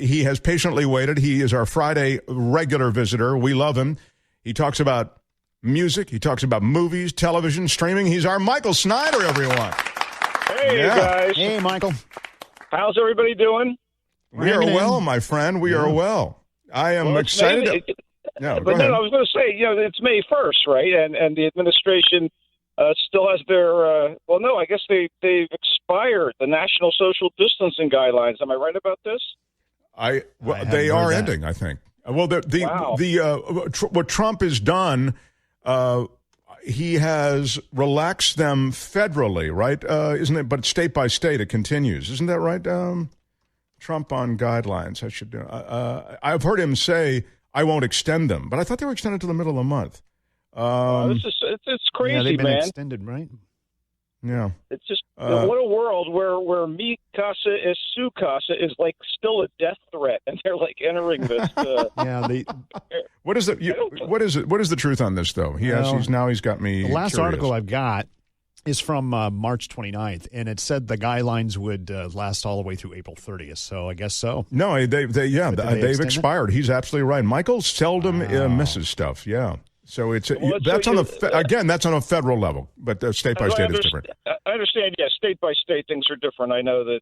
he has patiently waited. He is our Friday regular visitor. We love him. He talks about music. He talks about movies, television, streaming. He's our Michael Snyder, everyone. Hey, guys. Hey, Michael. How's everybody doing? We are well, my friend. We are well. I am excited. I was going to say, it's May 1st, right? And the administration still has their, I guess they've expired the national social distancing guidelines. Am I right about this? They are ending, I think. Well, what Trump has done, he has relaxed them federally, right? Isn't it? But state by state, it continues. Isn't that right? Trump on guidelines. I should do. I've heard him say, "I won't extend them," but I thought they were extended to the middle of the month. It's crazy, yeah, they've been man. extended, right? Yeah. It's just what a world where mi casa es su casa is like still a death threat, and they're like entering this. What is the truth on this though? He's got me. The last curious. article I've got is from March 29th, and it said the guidelines would last all the way through April 30th. So I guess so. No, they've expired. He's absolutely right. Michael seldom misses stuff. Yeah. So that's on a federal level, but state by state is different. I understand. Yeah, state by state things are different. I know that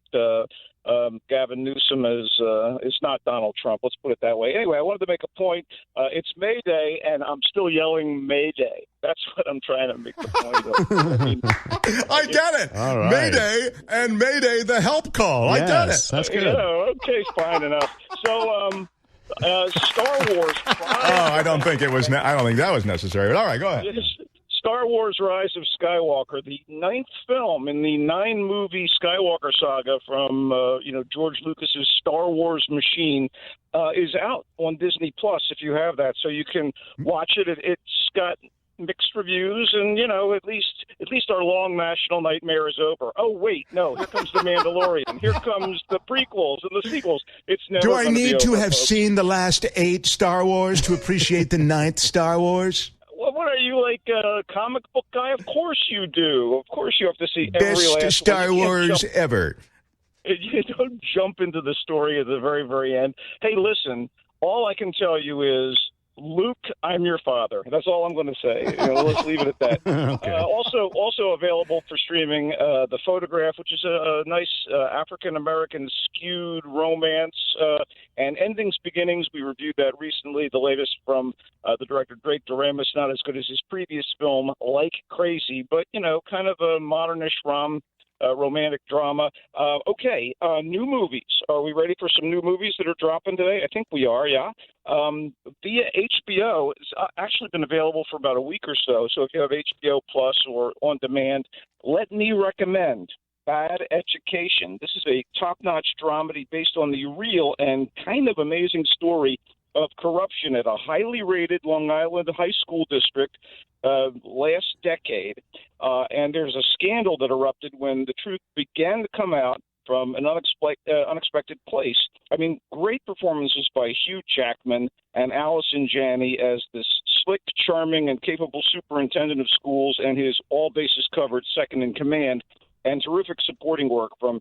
Gavin Newsom is not Donald Trump. Let's put it that way. Anyway, I wanted to make a point. It's Mayday, and I'm still yelling Mayday. That's what I'm trying to make the point of. I get it. All right. Mayday and Mayday, the help call. I get it. That's good. Okay, fine enough. So. Star Wars. I don't think that was necessary. But all right, go ahead. Star Wars: Rise of Skywalker, the 9th film in the 9-movie Skywalker saga from George Lucas's Star Wars machine, is out on Disney Plus. If you have that, so you can watch it. It's got mixed reviews, and at least our long national nightmare is over. Oh wait, no! Here comes the Mandalorian. Here comes the prequels and the sequels. It's never. Do I need to over, have folks. seen the last 8 Star Wars to appreciate the 9th Star Wars? What are you, like a comic book guy? Of course you do. Of course you have to see every last Best Star Wars ever. You don't jump into the story at the very, very end. Hey, listen, all I can tell you is, Luke, I'm your father. That's all I'm going to say. Let's leave it at that. Okay. Also available for streaming, The Photograph, which is a nice African-American skewed romance, and Endings, Beginnings. We reviewed that recently, the latest from the director Drake Doremus. Not as good as his previous film, Like Crazy, but, kind of a modernish romantic drama. New movies. Are we ready for some new movies that are dropping today? I think we are, yeah. Via HBO, it's actually been available for about a week or so. So if you have HBO Plus or on demand, let me recommend Bad Education. This is a top-notch dramedy based on the real and kind of amazing story of corruption at a highly rated Long Island high school district last decade. And there's a scandal that erupted when the truth began to come out from an unexpected place. I mean, great performances by Hugh Jackman and Allison Janney as this slick, charming, and capable superintendent of schools and his all-bases-covered second-in-command, and terrific supporting work from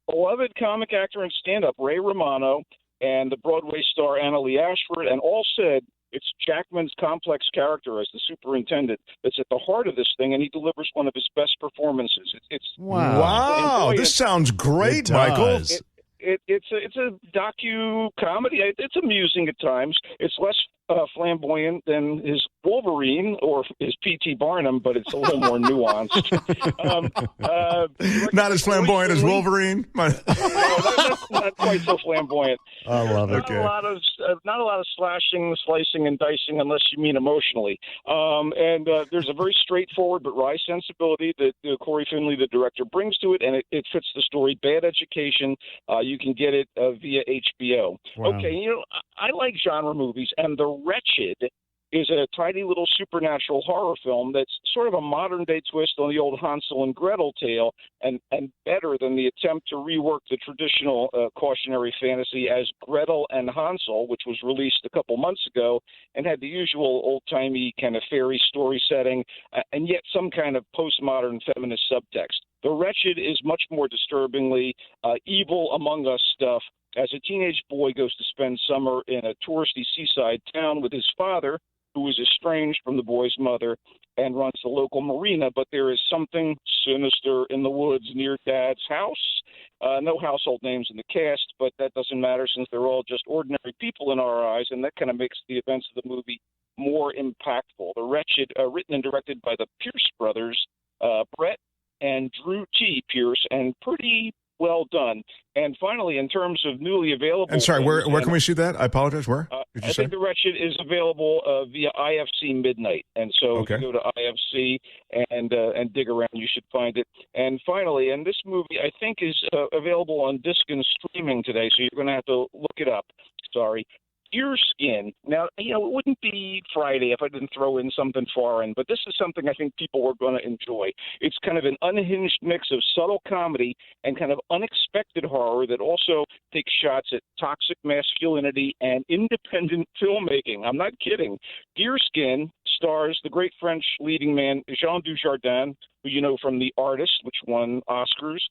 beloved comic actor and stand-up Ray Romano and the Broadway star Annalee Ashford, and all said it's Jackman's complex character as the superintendent that's at the heart of this thing, and he delivers one of his best performances. Wow. This sounds great, Michael. It's a docu-comedy. It's amusing at times. It's less flamboyant than his Wolverine or his P.T. Barnum, but it's a little more nuanced. Not as flamboyant as Wolverine? No, not quite so flamboyant. I love it. Not a lot of slashing, slicing, and dicing unless you mean emotionally. And there's a very straightforward but wry sensibility that Corey Finley, the director, brings to it, and it fits the story. Bad Education. You can get it via HBO. Wow. Okay, I like genre movies, and The Wretched is a tiny little supernatural horror film that's sort of a modern-day twist on the old Hansel and Gretel tale, and better than the attempt to rework the traditional cautionary fantasy as Gretel and Hansel, which was released a couple months ago and had the usual old-timey kind of fairy story setting, and yet some kind of postmodern feminist subtext. The Wretched is much more disturbingly evil Among Us stuff, as a teenage boy goes to spend summer in a touristy seaside town with his father, who is estranged from the boy's mother and runs the local marina. But there is something sinister in the woods near Dad's house. No household names in the cast, but that doesn't matter since they're all just ordinary people in our eyes, and that kind of makes the events of the movie more impactful. The Wretched, written and directed by the Pierce brothers, Brett and Drew T. Pierce, and pretty well done. And finally, in terms of newly available... And sorry, where can we see that? I apologize, where? Did you say? I think The Wretched is available via IFC Midnight. And so if you go to IFC and dig around, you should find it. And finally, and this movie, I think, is available on Deerskin streaming today, so you're going to have to look it up. Sorry. Deerskin. Now, it wouldn't be Friday if I didn't throw in something foreign, but this is something I think people are going to enjoy. It's kind of an unhinged mix of subtle comedy and kind of unexpected horror that also takes shots at toxic masculinity and independent filmmaking. I'm not kidding. Deerskin stars the great French leading man Jean Dujardin, who you know from The Artist, which won Oscars.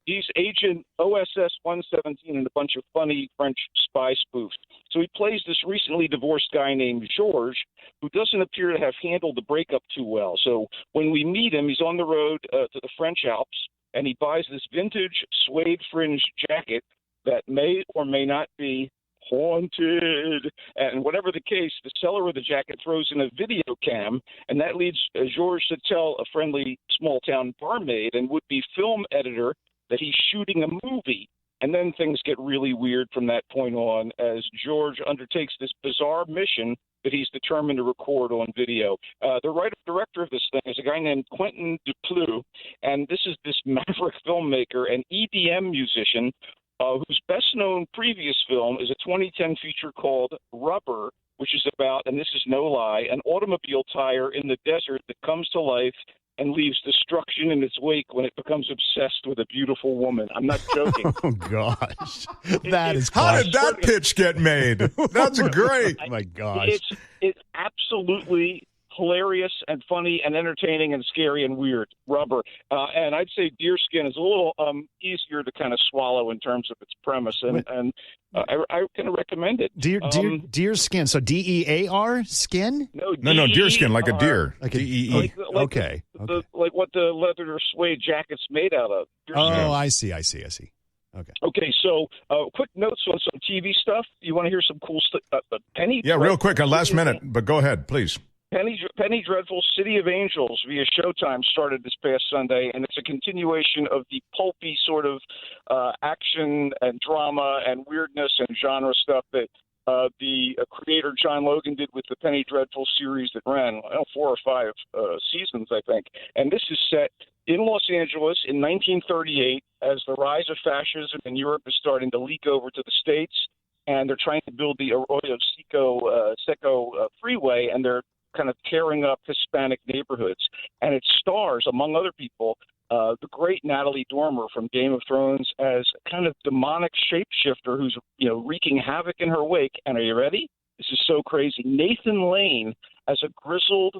He's Agent OSS 117 in a bunch of funny French spy spoofs. So he plays this recently divorced guy named Georges, who doesn't appear to have handled the breakup too well. So when we meet him, he's on the road to the French Alps, and he buys this vintage suede fringe jacket that may or may not be haunted. And whatever the case, the seller of the jacket throws in a video cam, and that leads Georges to tell a friendly small-town barmaid and would-be film editor that he's shooting a movie. And then things get really weird from that point on as George undertakes this bizarre mission that he's determined to record on video. The writer-director of this thing is a guy named Quentin Duplou, and this is this maverick filmmaker and EDM musician whose best-known previous film is a 2010 feature called Rubber, which is about, and this is no lie, an automobile tire in the desert that comes to life and leaves destruction in its wake when it becomes obsessed with a beautiful woman. I'm not joking. Oh, gosh. That is How did that pitch get made? That's great. Oh, my gosh. It's absolutely hilarious and funny and entertaining and scary and weird. Rubber. And I'd say Deerskin is a little easier to kind of swallow in terms of its premise, and I can recommend it. Deerskin. So D-E-A-R? Skin? No, deerskin, like a deer. Like a Okay. Like what the leather suede jacket's made out of. Deerskin. Oh, I see. Okay, so quick notes on some TV stuff. You want to hear some cool stuff? Penny? Yeah, real quick, last minute, but go ahead, please. Penny Dreadful City of Angels via Showtime started this past Sunday, and it's a continuation of the pulpy sort of action and drama and weirdness and genre stuff that the creator John Logan did with the Penny Dreadful series that ran 4 or 5 seasons, I think. And this is set in Los Angeles in 1938 as the rise of fascism in Europe is starting to leak over to the States, and they're trying to build the Arroyo Seco freeway, and they're kind of tearing up Hispanic neighborhoods. And it stars, among other people, the great Natalie Dormer from Game of Thrones as a kind of demonic shapeshifter who's, wreaking havoc in her wake. And are you ready? This is so crazy. Nathan Lane as a grizzled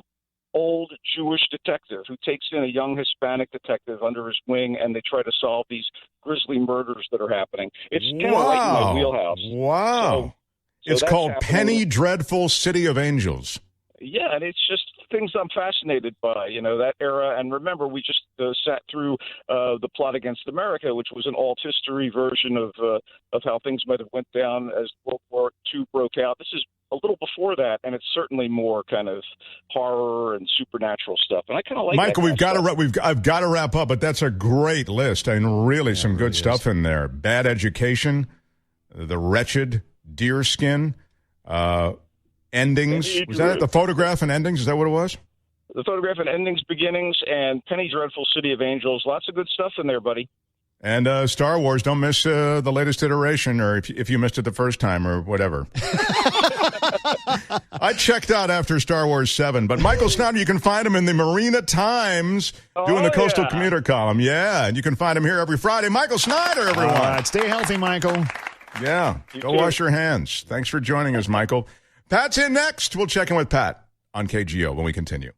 old Jewish detective who takes in a young Hispanic detective under his wing, and they try to solve these grisly murders that are happening. It's kind of right in my wheelhouse. Wow. So it's called Penny Dreadful City of Angels. Yeah, and it's just things I'm fascinated by, that era. And remember, we just sat through the Plot Against America, which was an alt-history version of how things might have went down as World War II broke out. This is a little before that, and it's certainly more kind of horror and supernatural stuff. And I kind of like Michael, that I've got to wrap up, but that's a great list. I mean, really some good stuff in there. Bad Education, The Wretched, Deerskin, Endings. Was that it? The Photograph and Endings? Is that what it was? The Photograph and Endings, Beginnings, and Penny Dreadful City of Angels. Lots of good stuff in there, buddy. And Star Wars, don't miss the latest iteration, or if you missed it the first time or whatever. I checked out after Star Wars 7, but Michael Snyder, you can find him in the Marina Times doing the Coastal Commuter column. Yeah, and you can find him here every Friday. Michael Snyder, everyone. All right, stay healthy, Michael. Yeah, go wash your hands. Thanks for joining us, Michael. Pat's in next. We'll check in with Pat on KGO when we continue.